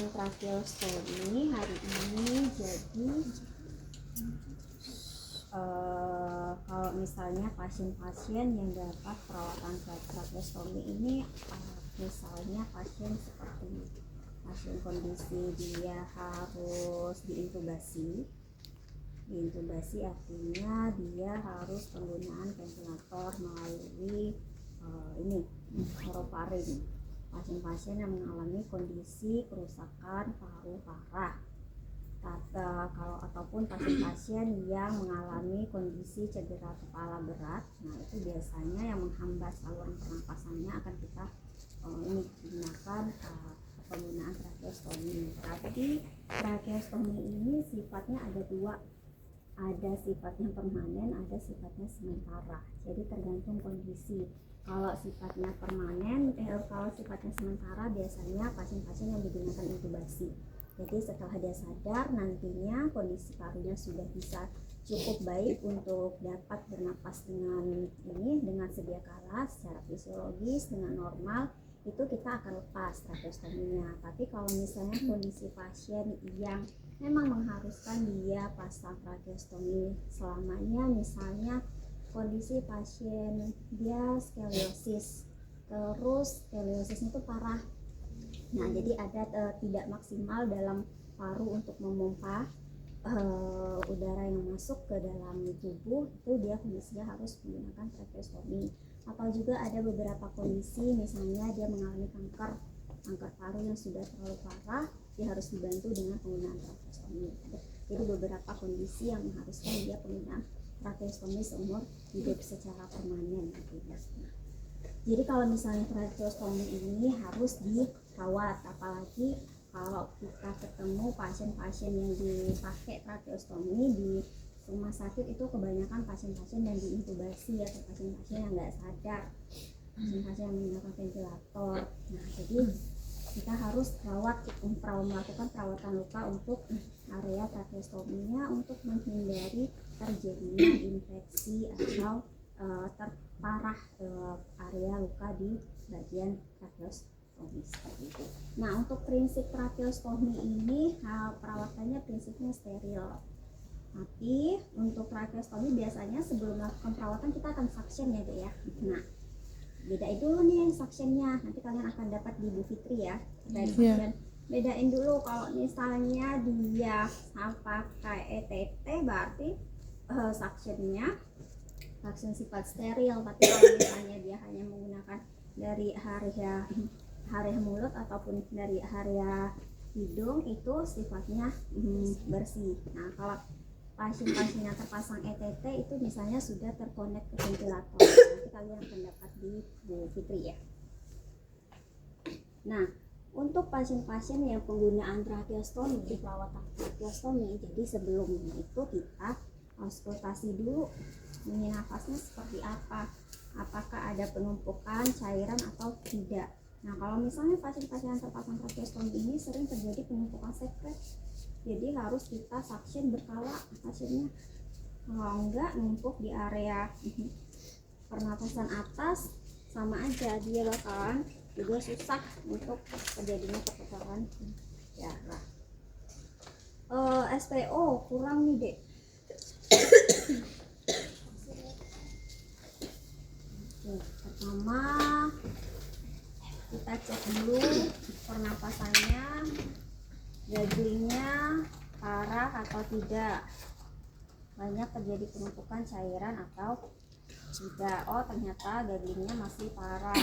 pemeriksaan tracheostomy hari ini. Jadi kalau misalnya pasien-pasien yang dapat perawatan tracheostomy ini, misalnya pasien seperti pasien kondisi dia harus diintubasi. Diintubasi artinya dia harus penggunaan ventilator melalui orofaring. Pasien-pasien yang mengalami kondisi kerusakan paru parah, ataupun pasien-pasien yang mengalami kondisi cedera kepala berat, nah itu biasanya yang menghambat saluran pernapasannya akan kita gunakan penggunaan tracheostomy. Tapi tracheostomy ini sifatnya ada dua, ada sifatnya permanen, ada sifatnya sementara. Jadi tergantung kondisi. Kalau sifatnya permanen, kalau sifatnya sementara biasanya pasien-pasien yang digunakan intubasi. Jadi setelah dia sadar, nantinya kondisi parunya sudah bisa cukup baik untuk dapat bernapas dengan sedia kala secara fisiologis dengan normal, itu kita akan lepas tracheostominya. Tapi kalau misalnya kondisi pasien yang memang mengharuskan dia pasang tracheostomi selamanya, misalnya kondisi pasien dia skoliosis, terus skoliosisnya itu parah. Nah, jadi ada tidak maksimal dalam paru untuk memompa udara yang masuk ke dalam tubuh, itu dia kondisinya harus menggunakan tracheostomi. Atau juga ada beberapa kondisi, misalnya dia mengalami kanker paru yang sudah terlalu parah, dia harus dibantu dengan penggunaan tracheostomi. Jadi beberapa kondisi yang mengharuskan dia penggunaan tracheostomi seumur hidup secara permanen gitu ya. Jadi kalau misalnya tracheostomi ini harus dirawat, apalagi kalau kita ketemu pasien-pasien yang dipakai tracheostomi di rumah sakit, itu kebanyakan pasien-pasien yang diintubasi atau pasien-pasien yang nggak sadar, pasien-pasien yang menggunakan ventilator. Nah, jadi kita harus melakukan perawatan luka untuk area tracheostominya untuk menghindari terjadinya infeksi atau terparah area luka di bagian tracheostomi seperti itu. Nah, untuk prinsip tracheostomi ini perawatannya prinsipnya steril. Tapi untuk tracheostomi biasanya sebelum melakukan perawatan kita akan suction ya, Dek ya. Nah, bedain dulu nih suctionnya, nanti kalian akan dapat di Bu Fitri ya. Bedain dulu, kalau misalnya dia pakai ETT berarti suction sifat steril. Tapi kalau misalnya dia hanya menggunakan dari area mulut ataupun dari area hidung, itu sifatnya bersih. Nah, kalau pasien-pasien yang terpasang ETT itu misalnya sudah terkonek ke ventilator, nanti kalian akan dapat di Bu Fitri ya. Nah, untuk pasien-pasien yang penggunaan tracheostomi, perawatan tracheostomi, jadi sebelumnya itu kita auskultasi dulu bunyi nafasnya seperti apa, apakah ada penumpukan cairan atau tidak. Nah, kalau misalnya pasien-pasien yang terpasang tracheostomi ini sering terjadi penumpukan sekret, jadi harus kita suction berkala pasiennya. Kalau enggak numpuk di area pernapasan atas, sama aja dia bakalan juga susah untuk terjadinya perputaran darah. SPO kurang nih, Dek. Pertama kita cek dulu pernapasannya, gagingnya parah atau tidak, banyak terjadi penumpukan cairan atau tidak. Oh, ternyata gagingnya masih parah,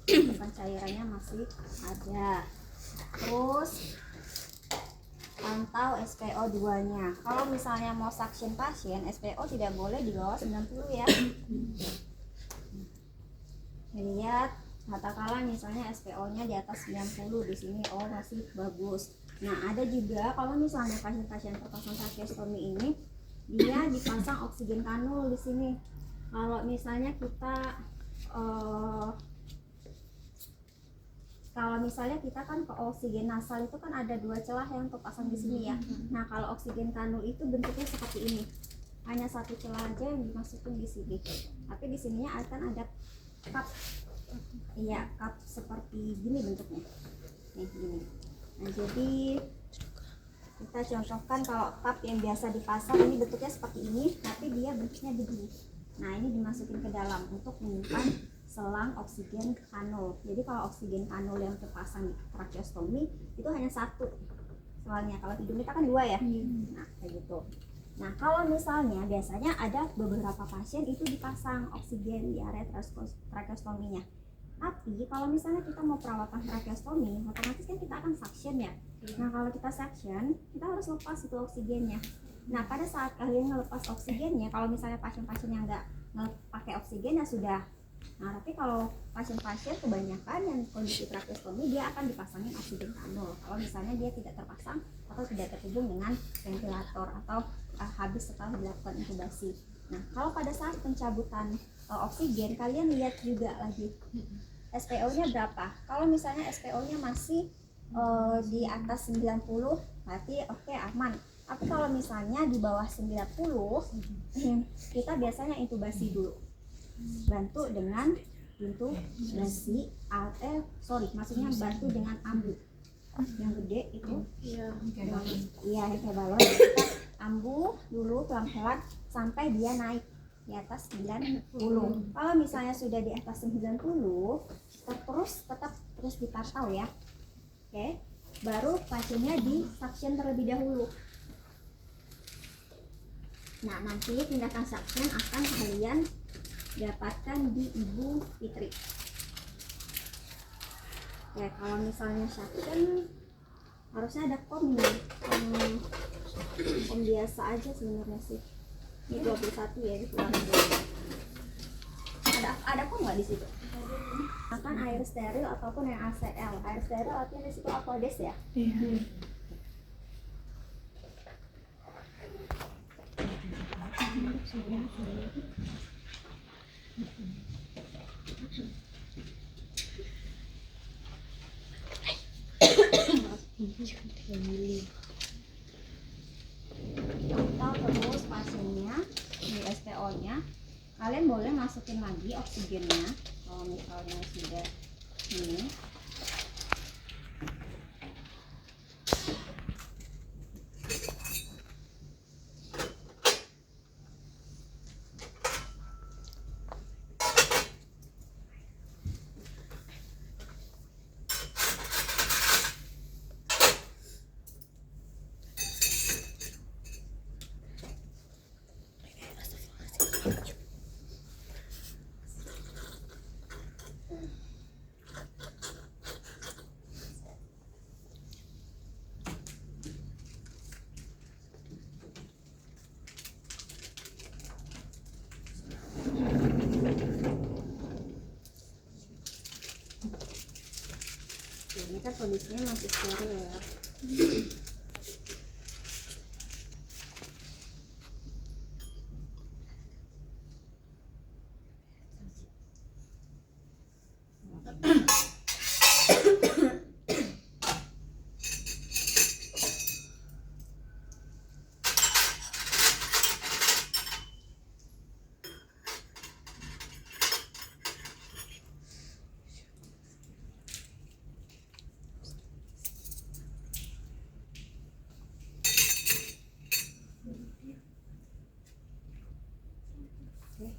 penumpukan cairannya masih ada. Terus pantau SPO 2 nya. Kalau misalnya mau suction pasien, SPO tidak boleh di bawah 90 ya. Lihat, katakanlah misalnya SPO-nya di atas 90, di sini masih bagus. Nah, ada juga kalau misalnya pasien-pasien terpasang tracheostomi ini dia dipasang oksigen kanul di sini. Kalau misalnya kita kan ke oksigen nasal itu kan ada 2 celah yang terpasang di sini ya. Nah, kalau oksigen kanul itu bentuknya seperti ini, hanya 1 celah aja yang dimasukin di sini. Tapi di sininya akan ada cup, cup seperti gini bentuknya, nih gini. Nah, jadi kita contohkan kalau cup yang biasa dipasang ini bentuknya seperti ini, tapi dia bentuknya begini. Nah, ini dimasukin ke dalam untuk menyimpan selang oksigen kanul. Jadi kalau oksigen kanul yang terpasang di tracheostomy itu hanya satu selangnya. Kalau hidung kita kan dua ya. Nah, kayak gitu. Nah, kalau misalnya biasanya ada beberapa pasien itu dipasang oksigen di area tracheostominya. Tapi kalau misalnya kita mau perawatan tracheostomi, otomatis kan kita akan suction ya. Nah, kalau kita suction, kita harus lepas itu oksigennya. Nah, pada saat kalian ngelepas oksigennya, kalau misalnya pasien-pasien yang nggak pakai oksigen ya sudah. Nah, tapi kalau pasien-pasien kebanyakan yang kondisi tracheostomi, dia akan dipasangin oksigen kanul. Kalau misalnya dia tidak terpasang atau tidak terhubung dengan ventilator atau habis setelah dilakukan intubasi. Nah, kalau pada saat pencabutan oksigen, kalian lihat juga lagi SPO-nya berapa. Kalau misalnya SPO-nya masih di atas 90, berarti oke, aman. Tapi kalau misalnya di bawah 90, kita biasanya intubasi dulu. Bantu dengan intubasi, maksudnya bantu dengan ambu. Yang gede itu, iya kayak balon. Kita ambu dulu pelan-pelan sampai dia naik di atas 90. Kalau misalnya sudah di atas 90, tetap terus dipantau ya. Oke, baru pasiennya di suction terlebih dahulu. Nah, nanti tindakan suction akan kalian dapatkan di Ibu Fitri. Oke, kalau misalnya suction harusnya ada kom nih, kom biasa aja sebenarnya sih. Ini 21 ya, dikeluarin dulu. Ada kok nggak di situ? Akan air steril ataupun yang ACL. Air steril artinya di situ Aquades ya. Iya. Atau terus pasiennya di SPO-nya, kalian boleh masukin lagi oksigennya. Kalau misalnya sudah ini, ini kan kondisinya masih steril ya.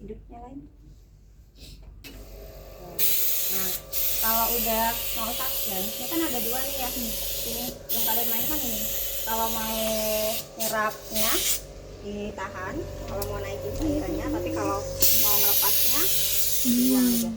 Hidupnya lain. Nah, kalau udah mau suction, ini kan ada dua nih ya. Ini yang kalian main kan ini. Kalau mau nyerapnya ditahan, kalau mau naikin cairannya, tapi kalau mau ngelepasnya buang aja.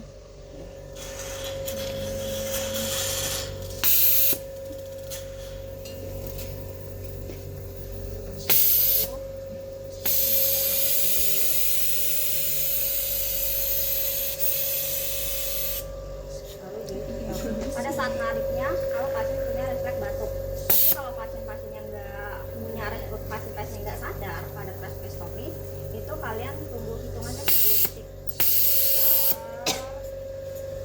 Pada saat nariknya, kalau pasien punya refleks batuk. Tapi kalau pasien-pasien yang nggak punya refleks, pasien-pasien nggak sadar pada tracheostomy, itu kalian tunggu hitungannya 10 detik.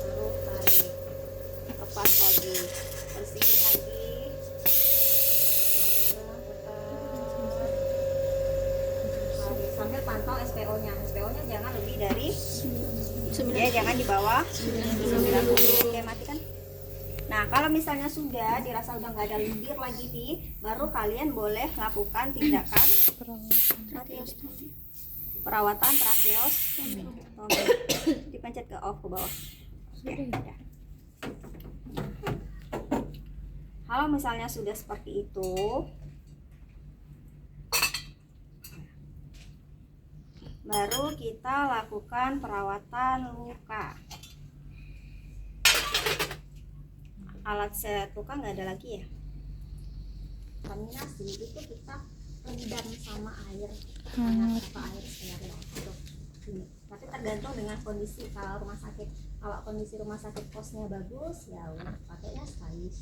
Baru tarik, lepas lagi, bersihin lagi. Sambil pantau SPO-nya. SPO-nya jangan lebih dari, ya jangan di bawah 90. Oke, matikan. Nah, kalau misalnya sudah dirasa udah nggak ada lendir lagi nih, baru kalian boleh lakukan tindakan perawatan tracheostomi. Dipencet ke off ke bawah. Oke, udah. Kalau misalnya sudah seperti itu, baru kita lakukan perawatan luka. Alat set luka nggak ada lagi ya. Kontaminasi itu kita rendam sama air hangat atau air steril untuk ini. Tapi tergantung dengan kondisi. Kalau kondisi rumah sakit posnya bagus, ya udah pakainya sekali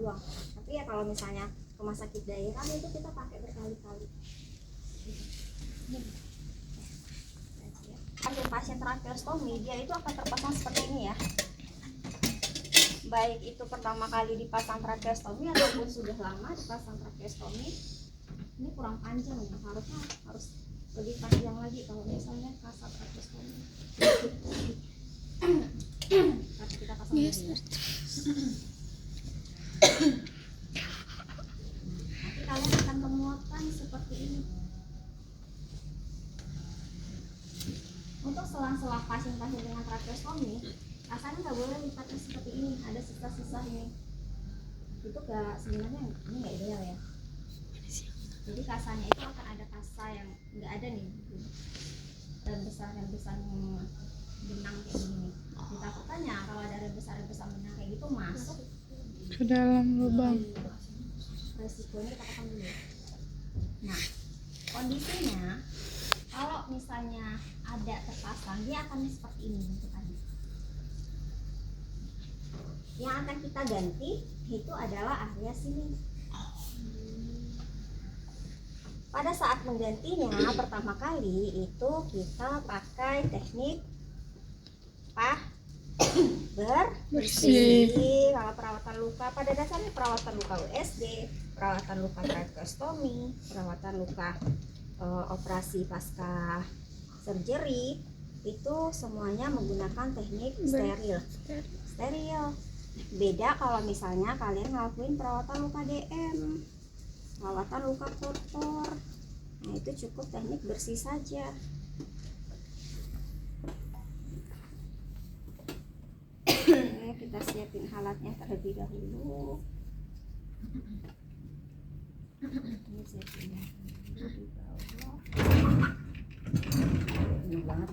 buang. Tapi ya kalau misalnya rumah sakit daerah itu kita pakai berkali-kali. Untuk pasien tracheostomi, dia itu akan terpasang seperti ini ya. Baik itu pertama kali dipasang tracheostomi ataupun sudah lama dipasang tracheostomi, ini kurang panjang ya, harusnya harus lebih panjang lagi kalau misalnya kasar tracheostomi. Tapi kita pasang dulu ya. Nanti kalian akan temukan seperti ini. Untuk selang-selang pasien-pasien dengan tracheostomi, kasarnya nggak boleh lipatnya seperti ini, ada sisa-sisa ini. Itu sebenarnya ini nggak ideal ya. Jadi kasarnya itu akan ada kasa yang nggak ada nih, rem besar benang kayak gini. Ditakutkannya kalau ada rem besar benang kayak gitu masuk ke dalam lubang. Resikonya kita tekan dulu. Nah, kondisinya kalau misalnya ada terpasang, dia akan seperti ini bentukannya. Yang akan kita ganti itu adalah area sini. Pada saat menggantinya pertama kali itu kita pakai teknik bersih. Kalau perawatan luka pada dasarnya perawatan luka USD, perawatan luka tracheostomi, perawatan luka operasi pasca surgery itu semuanya menggunakan teknik steril. Beda kalau misalnya kalian ngelakuin perawatan luka DM, perawatan luka kotor, nah itu cukup teknik bersih saja. Kita siapin alatnya terlebih dahulu. Ini siapin di bawah. Ini banget.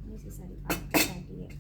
Ini sisa dipakai tadi ya.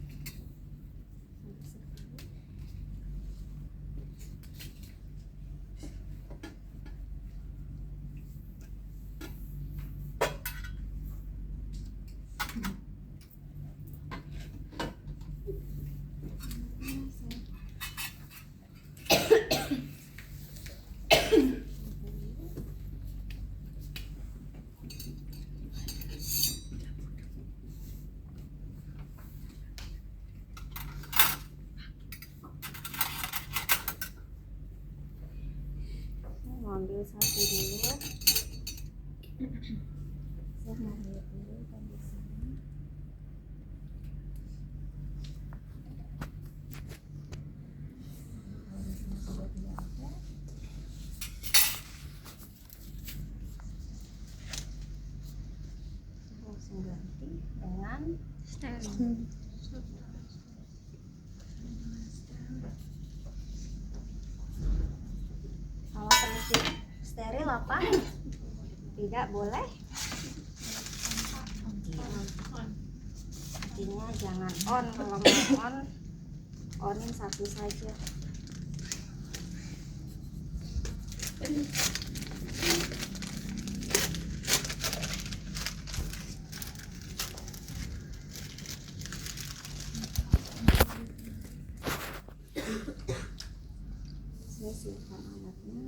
Ambil satu dulu. Saya mau lihat dulu kondisinya. Sudah tidak ada. Langsung ganti dengan steril. Kalau prinsip steril apa? Tidak boleh. Artinya jangan on. Kalau mau onin satu saja. Saya siapkan alatnya.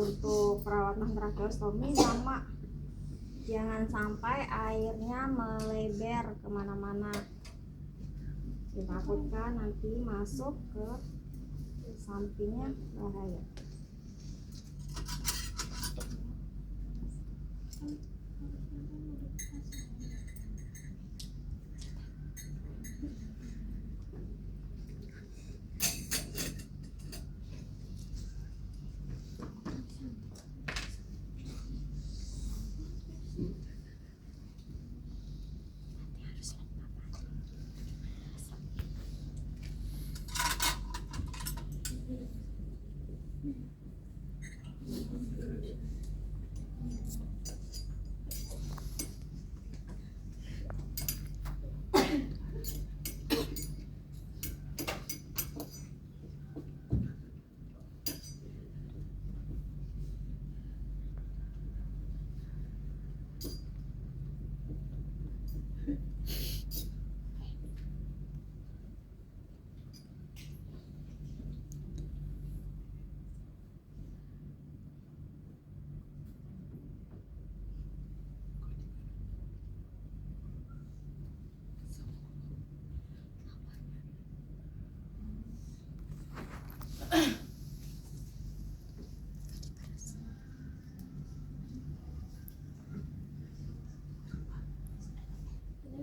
untuk perawatan tracheostomi sama jangan sampai airnya melebar kemana-mana, ditakutkan nanti masuk ke sampingnya bahaya.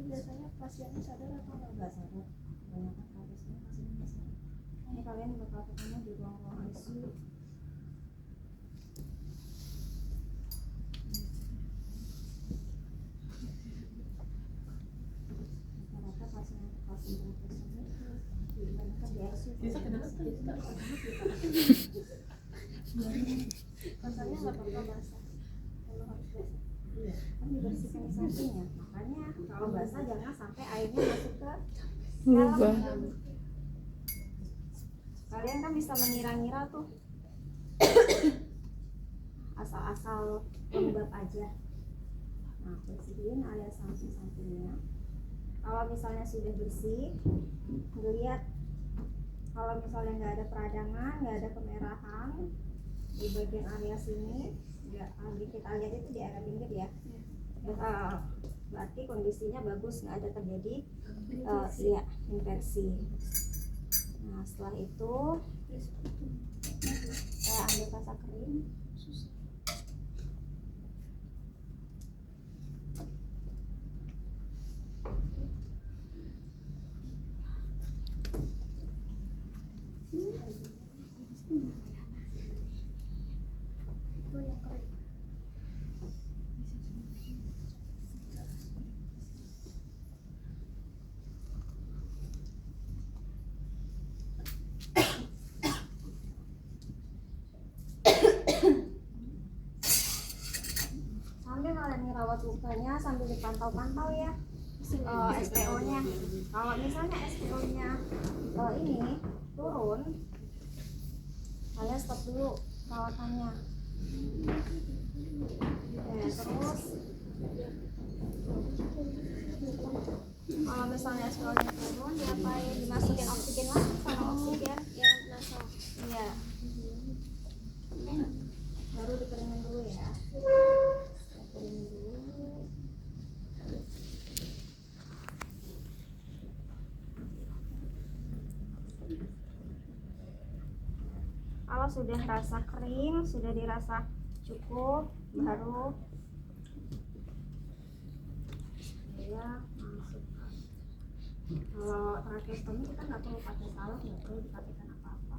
Biasanya pasiennya sadar atau nggak sadar? Kebanyakan kasusnya pasiennya nggak sadar. Ini kalian bakal ketemu di ruang-ruang ICU. Rata-rata pasien tracheostomi kebanyakan di ICU. Basahnya nggak apa-apa basah. Kalau harus basah. Kan dibersihkan sampingnya, makanya kalau basah jangan sampai airnya masuk ke lubang. dalam. Kalian kan bisa mengira-ngira tuh asal-asal lembab aja. Nah, bersihin area samping-sampingnya. Kalau misalnya sudah bersih, lihat kalau misalnya nggak ada peradangan, nggak ada kemerahan di bagian area sini, nggak, kita lihat itu di area pinggir ya. Berarti kondisinya bagus, nggak ada terjadi infeksi. Nah, setelah itu saya ambil kasa kering. Sambil kalian merawat lukanya sambil dipantau-pantau ya SPO-nya. Kalau misalnya SPO-nya ini turun, kalian stop dulu perawatannya. Terus kalau misalnya SPO-nya turun, diapain? Dimasukin oksigen langsung sama oksigen yang nasal. Iya. Baru dikeringin dulu ya. Keringin dulu. Kalau sudah rasa kering, sudah dirasa cukup, baru ya masukkan. Kalau tracheostomi kita nggak perlu pakai salep, nggak perlu dipakaikan apa-apa.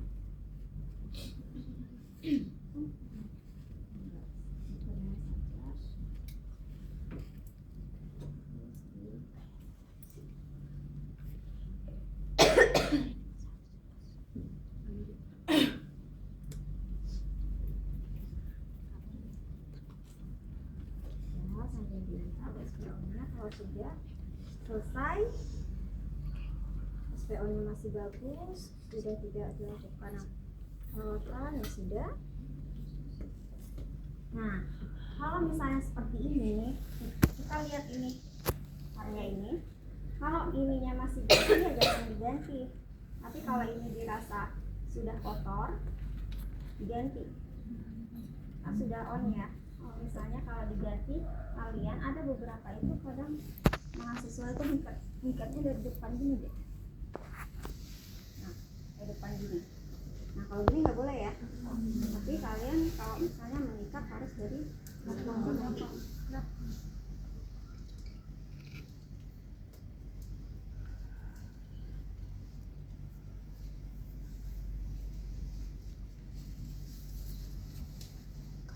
Kalau sudah selesai, SPO-nya masih bagus, sudah tidak dilakukan perawatan, ya sudah. Nah, kalau misalnya seperti ini, kita lihat ini area ini. Kalau ininya masih bersih ya jangan diganti. Tapi kalau ini dirasa sudah kotor, diganti. sudah on ya. Misalnya kalau diganti kalian ada beberapa itu kadang mahasiswa itu ngikatnya dari depan gini deh. Nah, dari depan gini. Nah kalau gini nggak boleh ya. Tapi kalian kalau misalnya mengikat harus dari belakang.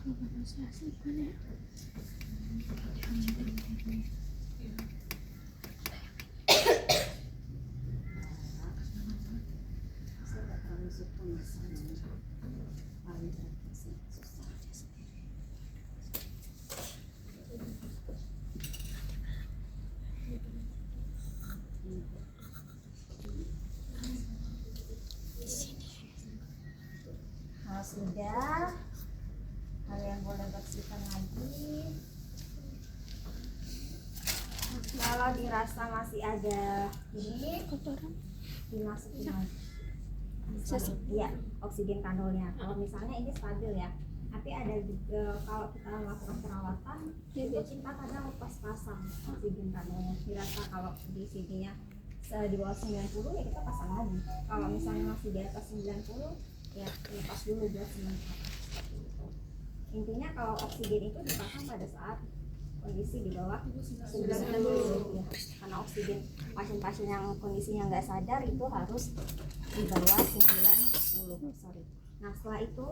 Kalau manusiasi gimana ya? Saya nggak terlalu suka misalnya paling susah. Kalau sudah, kalian boleh bersihkan lagi. Kalau dirasa masih ada ini, Kotoran. dimasukin lagi. Iya, oksigen kanulnya. Kalau misalnya ini stabil ya, tapi ada juga kalau kita melakukan perawatan itu kita kadang lepas pasang oksigen kanulnya. Dirasa kalau di sininya di bawah 90 ya kita pasang lagi. Kalau misalnya masih di atas 90 ya lepas dulu buat sementara. Intinya kalau oksigen itu dipasang pada saat kondisi di bawah 90 ya. Karena oksigen pasien-pasien yang kondisinya nggak sadar itu harus di bawah 90. Sorry. Nah setelah itu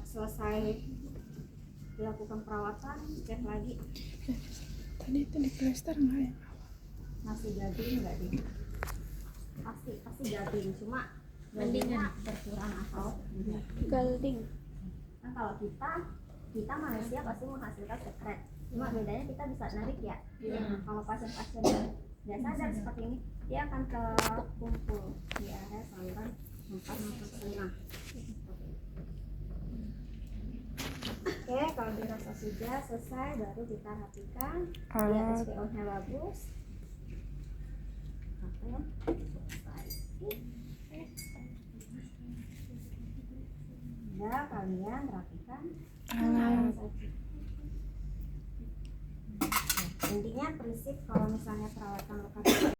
selesai dilakukan perawatan, cek lagi Tadi itu di plester nggak ya? masih garing nggak deh? Pasti garing, cuma garingnya berkurang atau enggak. Galding. Kan kalau kita manusia pasti menghasilkan sekret, cuma bedanya kita bisa narik ya. Kalau pasien-pasien yang nggak sadar seperti ini, dia akan terkumpul di area saluran nafas tengah. Oke, kalau dirasa sudah selesai baru kita rapikan. Lihat SPO-nya bagus. Oke, selesai. Nah, kalian rapikan. Intinya prinsip kalau misalnya perawatan luka